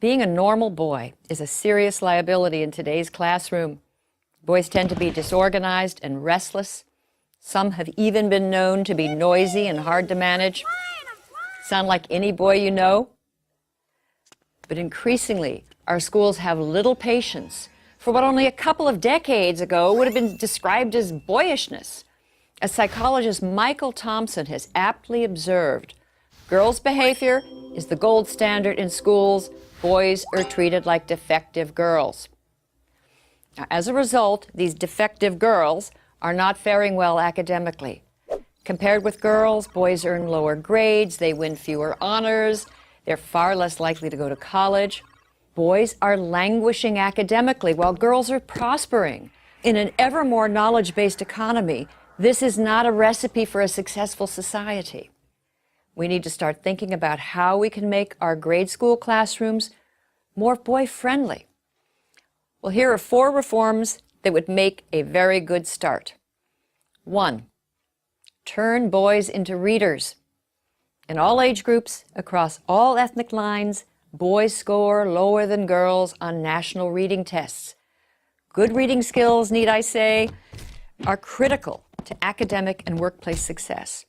Being a normal boy is a serious liability in today's classroom. Boys tend to be disorganized and restless. Some have even been known to be noisy and hard to manage. Sound like any boy you know? But increasingly, our schools have little patience for what only a couple of decades ago would have been described as boyishness. As psychologist Michael Thompson has aptly observed, girls' behavior is the gold standard in schools. Boys are treated like defective girls. Now, as a result, these defective girls are not faring well academically. Compared with girls, boys earn lower grades, they win fewer honors, they're far less likely to go to college. Boys are languishing academically while girls are prospering. In an ever more knowledge-based economy, this is not a recipe for a successful society. We need to start thinking about how we can make our grade school classrooms more boy-friendly. Well, here are 4 reforms that would make a very good start. 1, turn boys into readers. In all age groups, across all ethnic lines, boys score lower than girls on national reading tests. Good reading skills, need I say, are critical to academic and workplace success.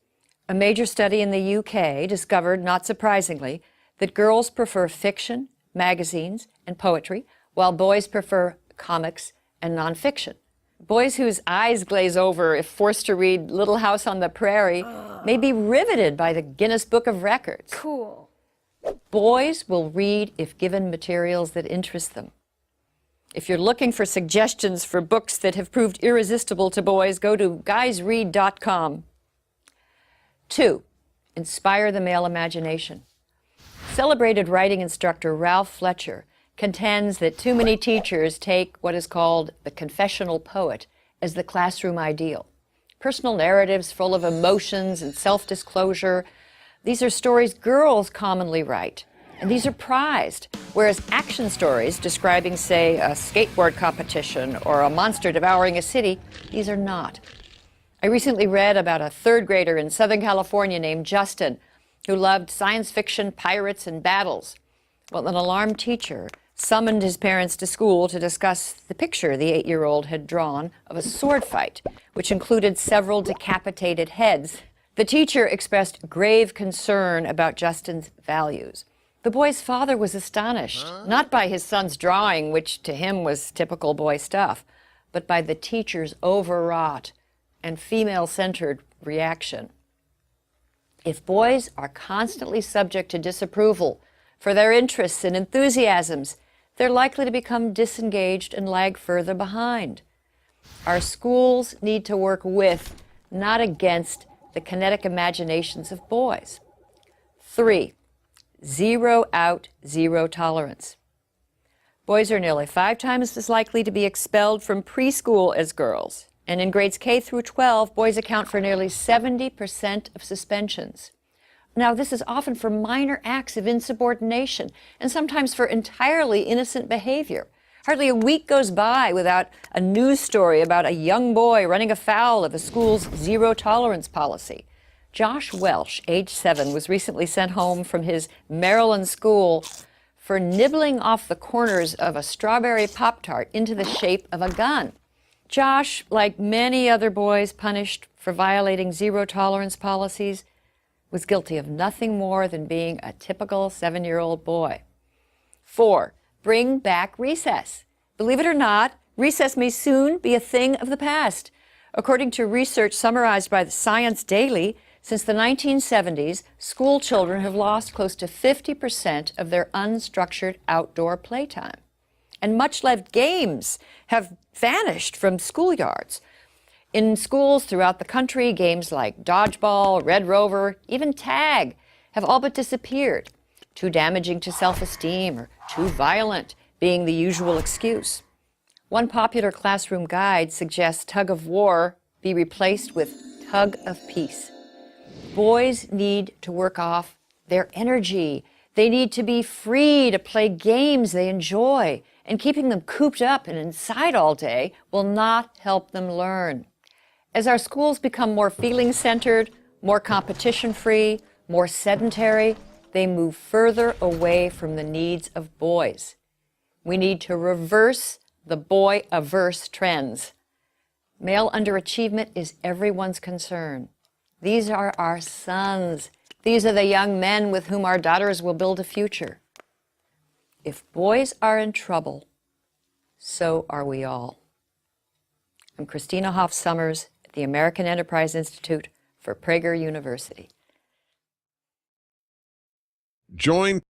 A major study in the UK discovered, not surprisingly, that girls prefer fiction, magazines, and poetry, while boys prefer comics and nonfiction. Boys whose eyes glaze over if forced to read Little House on the Prairie may be riveted by the Guinness Book of Records. Cool. Boys will read if given materials that interest them. If you're looking for suggestions for books that have proved irresistible to boys, go to guysread.com. 2, inspire the male imagination. Celebrated writing instructor Ralph Fletcher contends that too many teachers take what is called the confessional poet as the classroom ideal. Personal narratives full of emotions and self-disclosure. These are stories girls commonly write, and these are prized, whereas action stories describing, say, a skateboard competition or a monster devouring a city, these are not. I recently read about a 3rd grader in Southern California named Justin who loved science fiction, pirates, and battles. Well, an alarmed teacher summoned his parents to school to discuss the picture the 8-year-old had drawn of a sword fight, which included several decapitated heads. The teacher expressed grave concern about Justin's values. The boy's father was astonished, not by his son's drawing, which to him was typical boy stuff, but by the teacher's overwrought and female-centered reaction. If boys are constantly subject to disapproval for their interests and enthusiasms, they're likely to become disengaged and lag further behind. Our schools need to work with, not against, the kinetic imaginations of boys. 3, zero out, zero tolerance. Boys are nearly 5 times as likely to be expelled from preschool as girls. And in grades K through 12, boys account for nearly 70% of suspensions. Now, this is often for minor acts of insubordination and sometimes for entirely innocent behavior. Hardly a week goes by without a news story about a young boy running afoul of a school's zero tolerance policy. Josh Welsh, age 7, was recently sent home from his Maryland school for nibbling off the corners of a strawberry Pop-Tart into the shape of a gun. Josh, like many other boys punished for violating zero-tolerance policies, was guilty of nothing more than being a typical 7-year-old boy. 4, bring back recess. Believe it or not, recess may soon be a thing of the past. According to research summarized by the Science Daily, since the 1970s, school children have lost close to 50% of their unstructured outdoor playtime. And much-loved games have vanished from schoolyards. In schools throughout the country, games like dodgeball, Red Rover, even tag have all but disappeared. Too damaging to self-esteem or too violent being the usual excuse. One popular classroom guide suggests tug of war be replaced with tug of peace. Boys need to work off their energy. They need to be free to play games they enjoy, and keeping them cooped up and inside all day will not help them learn. As our schools become more feeling-centered, more competition-free, more sedentary, they move further away from the needs of boys. We need to reverse the boy-averse trends. Male underachievement is everyone's concern. These are our sons. These are the young men with whom our daughters will build a future. If boys are in trouble, so are we all. I'm Christina Hoff Sommers at the American Enterprise Institute for Prager University. Join